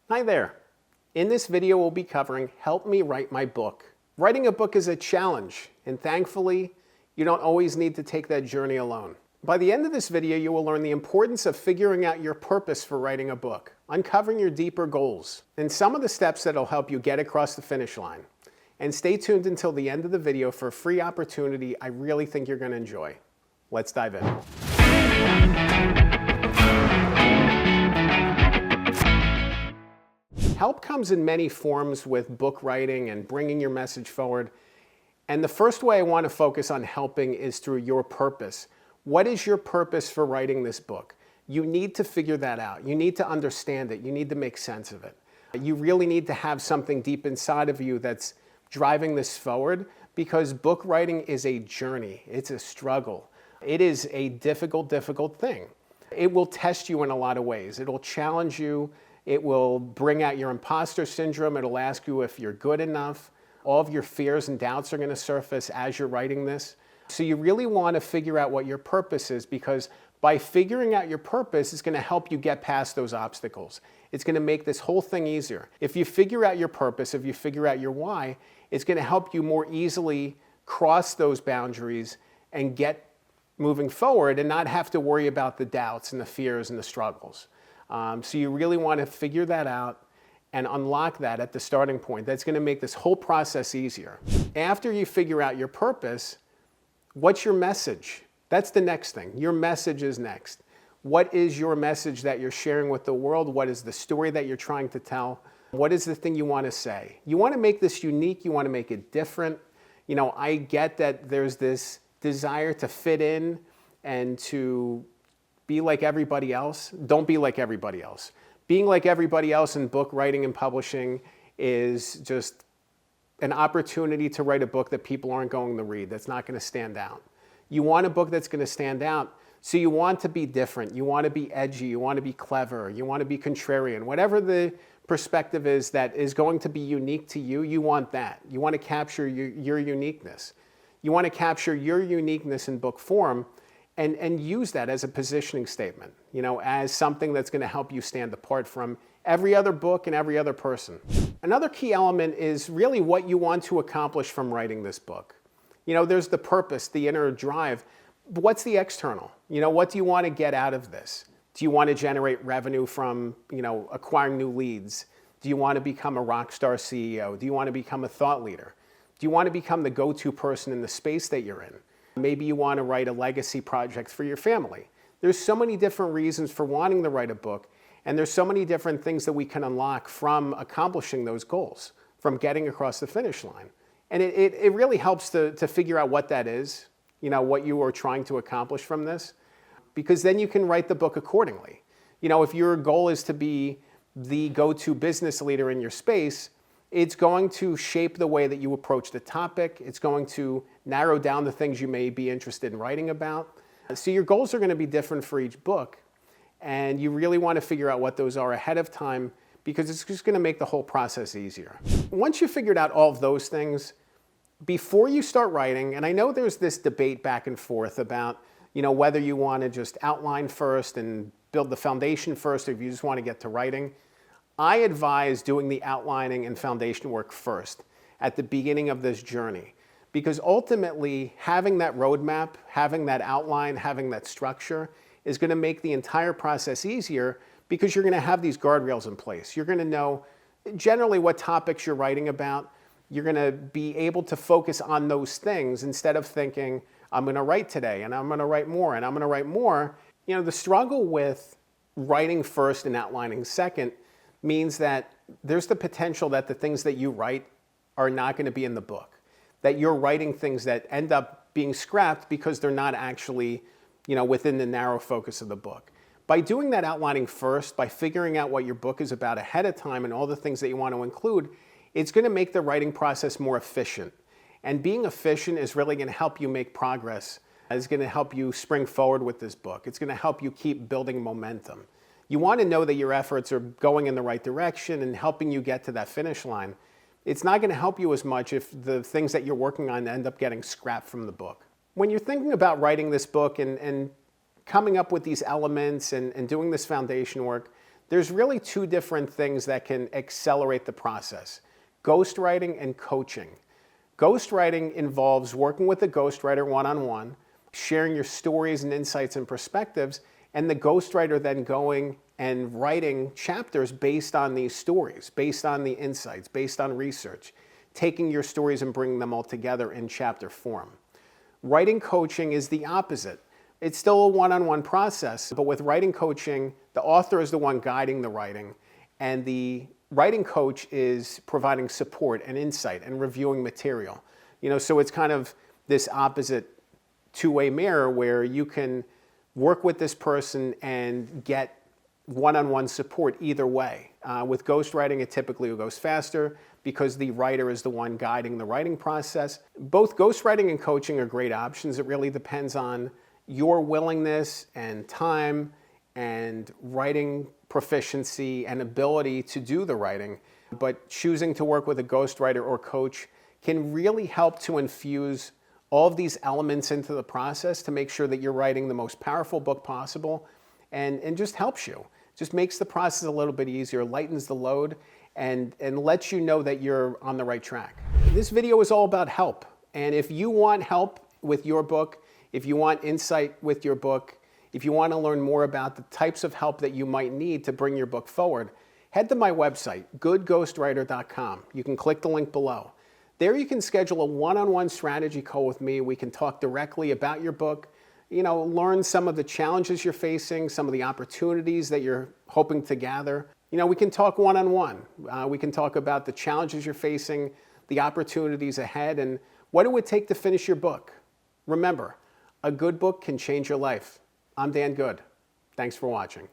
Hi there. In this video, we'll be covering Help Me Write My Book. Writing a book is a challenge, and thankfully, you don't always need to take that journey alone. By the end of this video, you will learn the importance of figuring out your purpose for writing a book, uncovering your deeper goals, and some of the steps that will help you get across the finish line. And stay tuned until the end of the video for a free opportunity I really think you're going to enjoy. Let's dive in. Help comes in many forms with book writing and bringing your message forward. And the first way I want to focus on helping is through your purpose. What is your purpose for writing this book? You need to figure that out. You need to understand it. You need to make sense of it. You really need to have something deep inside of you that's driving this forward, because book writing is a journey. It's a struggle. It is a difficult thing. It will test you in a lot of ways. It'll challenge you. It will bring out your imposter syndrome. It'll ask you if you're good enough. All of your fears and doubts are going to surface as you're writing this. So you really want to figure out what your purpose is, because by figuring out your purpose, it's going to help you get past those obstacles. It's going to make this whole thing easier. If you figure out your purpose, if you figure out your why, it's going to help you more easily cross those boundaries and get moving forward and not have to worry about the doubts and the fears and the struggles. So you really want to figure that out and unlock that at the starting point. That's going to make this whole process easier. After you figure out your purpose, what's your message? That's the next thing. Your message is next. What is your message that you're sharing with the world? What is the story that you're trying to tell? What is the thing you want to say? You want to make this unique. You want to make it different. You know, I get that there's this desire to fit in and to be like everybody else. Don't be like everybody else. Being like everybody else in book writing and publishing is just an opportunity to write a book that people aren't going to read, that's not going to stand out. You want a book that's going to stand out, so you want to be different. You want to be edgy. You want to be clever. You want to be contrarian. Whatever the perspective is that is going to be unique to you, you want that. You want to capture your uniqueness. You want to capture your uniqueness in book form and use that as a positioning statement, you know, as something that's going to help you stand apart from every other book and every other person. Another key element is really what you want to accomplish from writing this book. You know, there's the purpose, the inner drive. But what's the external? You know, what do you want to get out of this? Do you want to generate revenue from, you know, acquiring new leads? Do you want to become a rock star CEO? Do you want to become a thought leader? Do you want to become the go-to person in the space that you're in? Maybe you want to write a legacy project for your family. There's so many different reasons for wanting to write a book, and there's so many different things that we can unlock from accomplishing those goals, from getting across the finish line. And it really helps to figure out what that is, you know, what you are trying to accomplish from this, because then you can write the book accordingly. You know, if your goal is to be the go-to business leader in your space, it's going to shape the way that you approach the topic. It's going to narrow down the things you may be interested in writing about. So your goals are going to be different for each book, and you really want to figure out what those are ahead of time, because it's just going to make the whole process easier. Once you've figured out all of those things, before you start writing, and I know there's this debate back and forth about, you know, whether you want to just outline first and build the foundation first, or if you just want to get to writing. I advise doing the outlining and foundation work first at the beginning of this journey, because ultimately having that roadmap, having that outline, having that structure is going to make the entire process easier, because you're going to have these guardrails in place. You're going to know generally what topics you're writing about. You're going to be able to focus on those things instead of thinking, I'm going to write today and I'm going to write more and I'm going to write more. You know, the struggle with writing first and outlining second means that there's the potential that the things that you write are not going to be in the book, that you're writing things that end up being scrapped because they're not actually, you know, within the narrow focus of the book. By doing that outlining first, by figuring out what your book is about ahead of time and all the things that you want to include, it's going to make the writing process more efficient. And being efficient is really going to help you make progress. It's going to help you spring forward with this book. It's going to help you keep building momentum. You want to know that your efforts are going in the right direction and helping you get to that finish line. It's not going to help you as much if the things that you're working on end up getting scrapped from the book. When you're thinking about writing this book and coming up with these elements and doing this foundation work, there's really two different things that can accelerate the process: ghostwriting and coaching. Ghostwriting involves working with the ghostwriter one-on-one, sharing your stories and insights and perspectives, and the ghostwriter then going and writing chapters based on these stories, based on the insights, based on research, taking your stories and bringing them all together in chapter form. Writing coaching is the opposite. It's still a one-on-one process, but with writing coaching, the author is the one guiding the writing, and the writing coach is providing support and insight and reviewing material. So it's kind of this opposite two-way mirror where you can work with this person and get one-on-one support either way. With ghostwriting, it typically goes faster because the writer is the one guiding the writing process. Both ghostwriting and coaching are great options. It really depends on your willingness and time and writing proficiency and ability to do the writing. But choosing to work with a ghostwriter or coach can really help to infuse all of these elements into the process to make sure that you're writing the most powerful book possible, and just helps you. Just makes the process a little bit easier, lightens the load, and lets you know that you're on the right track. This video is all about help. And if you want help with your book, if you want insight with your book, if you want to learn more about the types of help that you might need to bring your book forward, head to my website, goodghostwriter.com. You can click the link below. There you can schedule a one-on-one strategy call with me. We can talk directly about your book, learn some of the challenges you're facing, some of the opportunities that you're hoping to gather. We can talk one-on-one. We can talk about the challenges you're facing, the opportunities ahead, and what it would take to finish your book. Remember, a good book can change your life. I'm Dan Good. Thanks for watching.